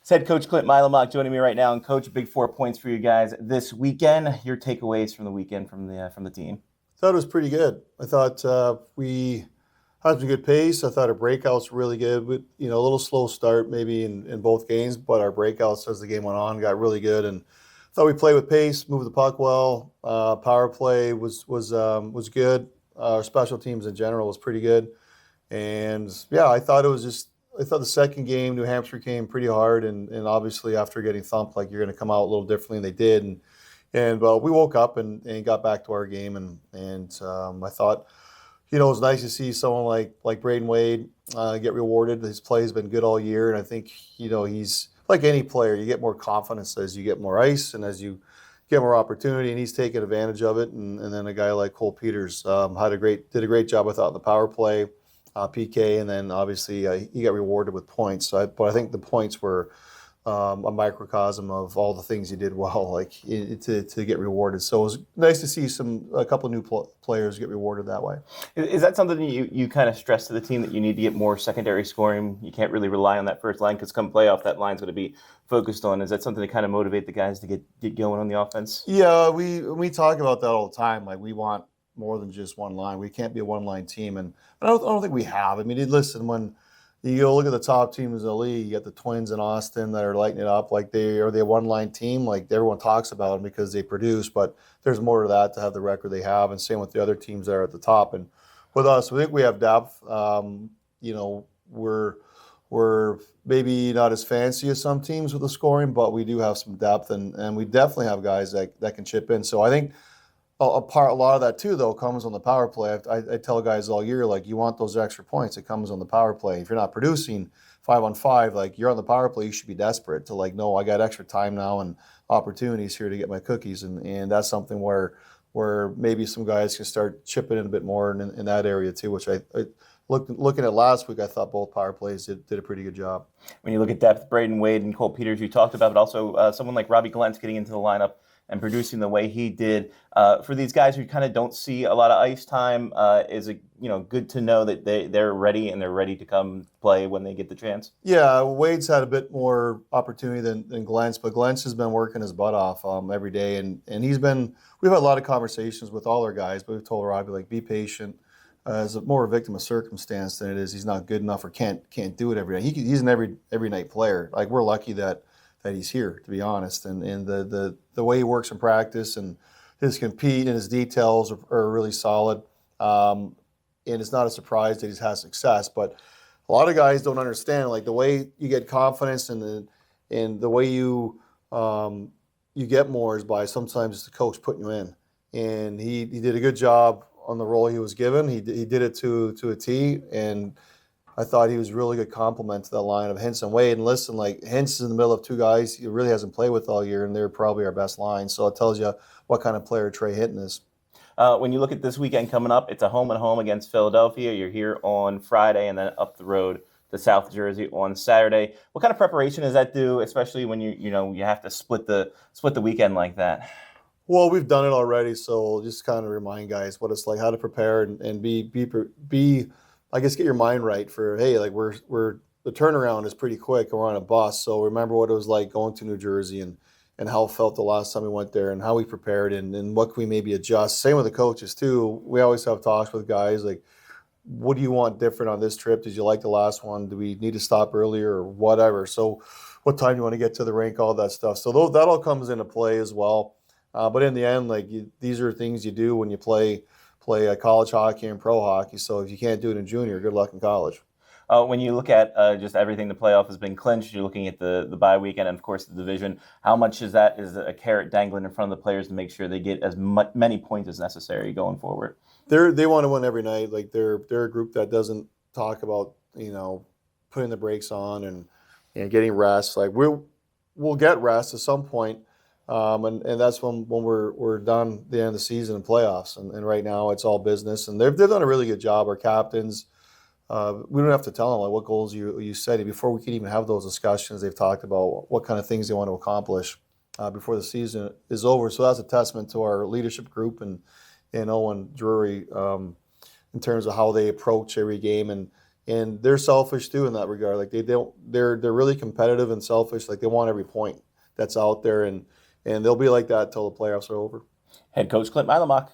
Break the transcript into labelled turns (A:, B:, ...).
A: It's head coach Clint Mylymok joining me right now. And coach, big 4 points for you guys this weekend. Your takeaways from the weekend from the team.
B: Thought it was pretty good. I thought we had some good pace. I thought our breakouts were really good. With, a little slow start maybe in both games, but our breakouts as the game went on got really good. And thought we played with pace, moved the puck well. Power play was good. Our special teams in general was pretty good. And yeah, I thought the second game, New Hampshire came pretty hard, and obviously after getting thumped, like you're going to come out a little differently, and they did. And we woke up and got back to our game, and I thought, it was nice to see someone like Braden Wade get rewarded. His play has been good all year, and I think he's like any player. You get more confidence as you get more ice and as you get more opportunity, and he's taken advantage of it. And then a guy like Cole Peters did a great job, I thought, in the power play. PK, and then obviously he got rewarded with points. But I think the points were a microcosm of all the things he did well, to get rewarded. So it was nice to see a couple of new players get rewarded that way.
A: Is that something that you kind of stress to the team, that you need to get more secondary scoring? You can't really rely on that first line, because come playoff, that line's going to be focused on. Is that something to kind of motivate the guys to get going on the offense?
B: Yeah, we talk about that all the time. Like, we want more than just one line. We can't be a one-line team, and I don't think we have. I mean, listen, when you go look at the top teams in the league, you got the Twins in Austin that are lighting it up. Like, they a one-line team. Like, everyone talks about them because they produce, but there's more to that to have the record they have, and same with the other teams that are at the top. And with us, we think we have depth. We're maybe not as fancy as some teams with the scoring, but we do have some depth, and we definitely have guys that can chip in. So I think a lot of that too, though, comes on the power play. I tell guys all year, like, you want those extra points. It comes on the power play. If you're not producing 5-on-5, like, you're on the power play, you should be desperate to, like, no, I got extra time now and opportunities here to get my cookies, and that's something where maybe some guys can start chipping in a bit more in that area too. Which I looking at last week, I thought both power plays did a pretty good job.
A: When you look at depth, Braden Wade and Cole Peters, you talked about, but also someone like Robbie Glentz getting into the lineup and producing the way he did. For these guys who kind of don't see a lot of ice time, is it good to know that they're ready, and they're ready to come play when they get the chance?
B: Yeah, Wade's had a bit more opportunity than Glentz, but Glentz has been working his butt off every day, and we've had a lot of conversations with all our guys, but we've told Robbie, like, be patient. As more a victim of circumstance than it is he's not good enough or can't do it every night. He's an every night player. Like, we're lucky that he's here, to be honest, and the way he works in practice and his compete and his details are really solid. And it's not a surprise that he's had success, but a lot of guys don't understand, like, the way you get confidence and the way you get more is by sometimes the coach putting you in, and he did a good job on the role he was given. He did it to a T, and I thought he was a really good compliment to that line of Hintz and Wade. And listen, like, Hintz is in the middle of two guys he really hasn't played with all year, and they're probably our best line. So it tells you what kind of player Trey Hinton is.
A: When you look at this weekend coming up, it's a home and home against Philadelphia. You're here on Friday, and then up the road to South Jersey on Saturday. What kind of preparation does that do, especially when you have to split the weekend like that?
B: Well, we've done it already, so just kind of remind guys what it's like, how to prepare, and be I guess, get your mind right for, hey, like, we're the turnaround is pretty quick. We're on a bus, so remember what it was like going to New Jersey and how it felt the last time we went there, and how we prepared, and what can we maybe adjust. Same with the coaches too. We always have talks with guys like, what do you want different on this trip? Did you like the last one? Do we need to stop earlier or whatever? So what time do you want to get to the rink? All that stuff. So that all comes into play as well. But in the end, like, these are things you do when you play college hockey and pro hockey. So if you can't do it in junior, good luck in college.
A: When you look at just everything, the playoff has been clinched. You're looking at the bye weekend and, of course, the division. How much is a carrot dangling in front of the players to make sure they get as many points as necessary going forward?
B: They want to win every night. Like, they're a group that doesn't talk about putting the brakes on and getting rest. Like, we'll get rest at some point. And that's when we're done the end of the season and playoffs. And right now it's all business. And they've done a really good job. Our captains, we don't have to tell them, like, what goals you set. Before we can even have those discussions, they've talked about what kind of things they want to accomplish before the season is over. So that's a testament to our leadership group and Owen Drury in terms of how they approach every game. And and they're selfish too in that regard. Like they're really competitive and selfish. Like they want every point that's out there, and they'll be like that till the playoffs are over.
A: Head coach Clint Mylymok.